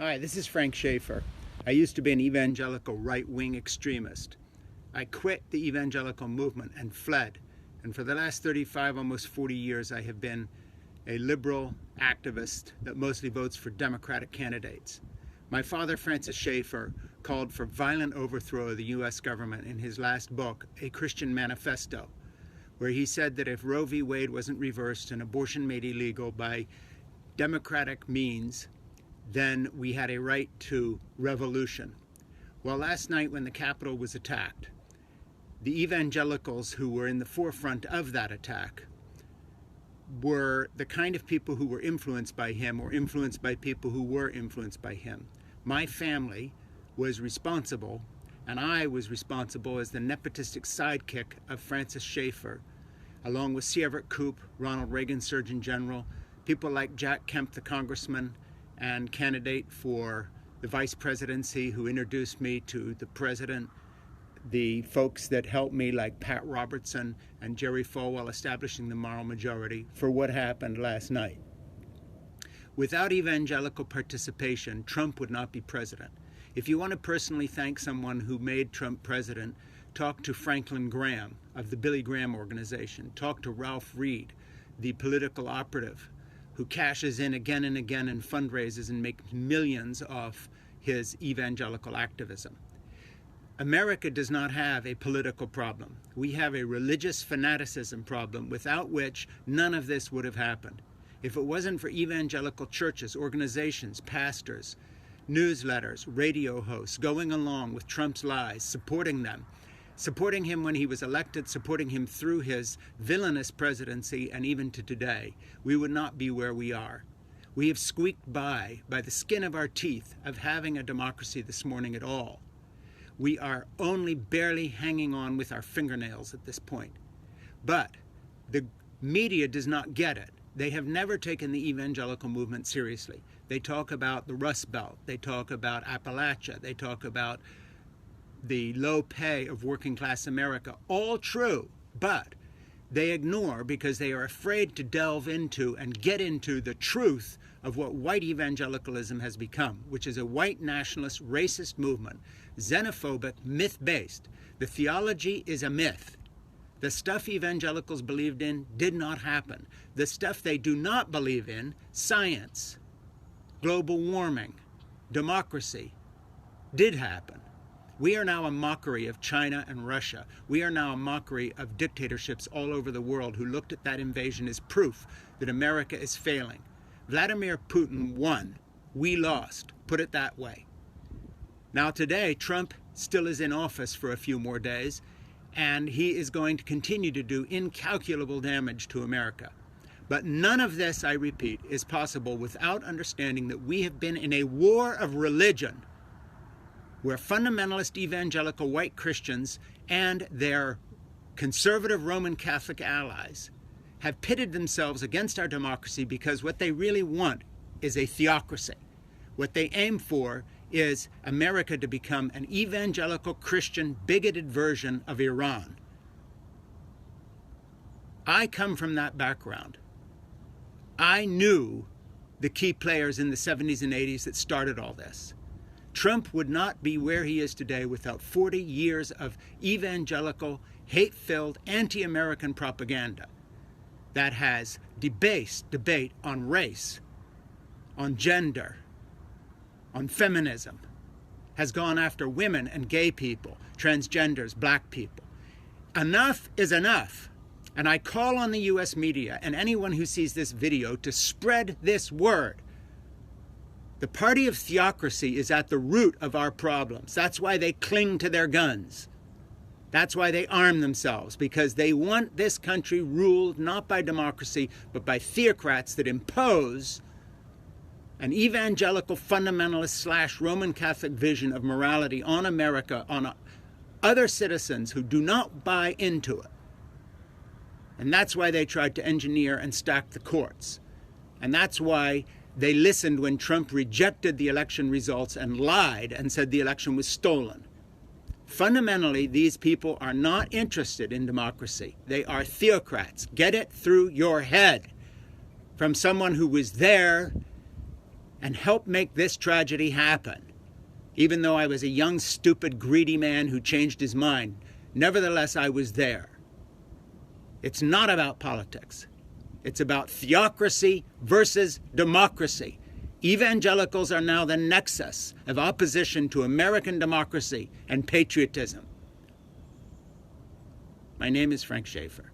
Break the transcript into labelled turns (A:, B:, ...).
A: Hi, this is Frank Schaefer. I used to be an evangelical right-wing extremist. I quit the evangelical movement and fled. And for the last 35, almost 40 years, I have been a liberal activist that mostly votes for Democratic candidates. My father, Francis Schaefer, called for violent overthrow of the U.S. government in his last book, A Christian Manifesto, where he said that if Roe v. Wade wasn't reversed and abortion made illegal by democratic means, then we had a right to revolution. Well, last night when the Capitol was attacked, the evangelicals who were in the forefront of that attack were the kind of people who were influenced by him or influenced by people who were influenced by him. My family was responsible, and I was responsible as the nepotistic sidekick of Francis Schaefer, along with C. Everett Koop, Ronald Reagan Surgeon General, people like Jack Kemp, the congressman and candidate for the vice presidency, who introduced me to the president, the folks that helped me like Pat Robertson and Jerry Falwell establishing the moral majority for what happened last night. Without evangelical participation, Trump would not be president. If you want to personally thank someone who made Trump president, talk to Franklin Graham of the Billy Graham Organization. Talk to Ralph Reed, the political operative who cashes in again and again in fundraisers and makes millions off his evangelical activism. America does not have a political problem. We have a religious fanaticism problem without which none of this would have happened. If it wasn't for evangelical churches, organizations, pastors, newsletters, radio hosts going along with Trump's lies, supporting them, supporting him when he was elected, supporting him through his villainous presidency, and even to today, we would not be where we are. We have squeaked by the skin of our teeth of having a democracy this morning at all. We are only barely hanging on with our fingernails at this point. But the media does not get it. They have never taken the evangelical movement seriously. They talk about the Rust Belt. They talk about Appalachia. They talk about the low pay of working class America. All true, but they ignore because they are afraid to delve into and get into the truth of what white evangelicalism has become, which is a white nationalist, racist movement, xenophobic, myth-based. The theology is a myth. The stuff evangelicals believed in did not happen. The stuff they do not believe in, science, global warming, democracy, did happen. We are now a mockery of China and Russia. We are now a mockery of dictatorships all over the world who looked at that invasion as proof that America is failing. Vladimir Putin won. We lost. Put it that way. Now today, Trump still is in office for a few more days, and he is going to continue to do incalculable damage to America. But none of this, I repeat, is possible without understanding that we have been in a war of religion where fundamentalist evangelical white Christians and their conservative Roman Catholic allies have pitted themselves against our democracy because what they really want is a theocracy. What they aim for is America to become an evangelical Christian bigoted version of Iran. I come from that background. I knew the key players in the 70s and 80s that started all this. Trump would not be where he is today without 40 years of evangelical, hate-filled, anti-American propaganda that has debased debate on race, on gender, on feminism, has gone after women and gay people, transgenders, black people. Enough is enough. And I call on the U.S. media and anyone who sees this video to spread this word. The party of theocracy is at the root of our problems. That's why they cling to their guns. That's why they arm themselves, because they want this country ruled not by democracy, but by theocrats that impose an evangelical fundamentalist / Roman Catholic vision of morality on America, on other citizens who do not buy into it. And that's why they tried to engineer and stack the courts. And that's why they listened when Trump rejected the election results and lied and said the election was stolen. Fundamentally, these people are not interested in democracy. They are theocrats. Get it through your head. From someone who was there and helped make this tragedy happen. Even though I was a young, stupid, greedy man who changed his mind, nevertheless I was there. It's not about politics. It's about theocracy versus democracy. Evangelicals are now the nexus of opposition to American democracy and patriotism. My name is Frank Schaeffer.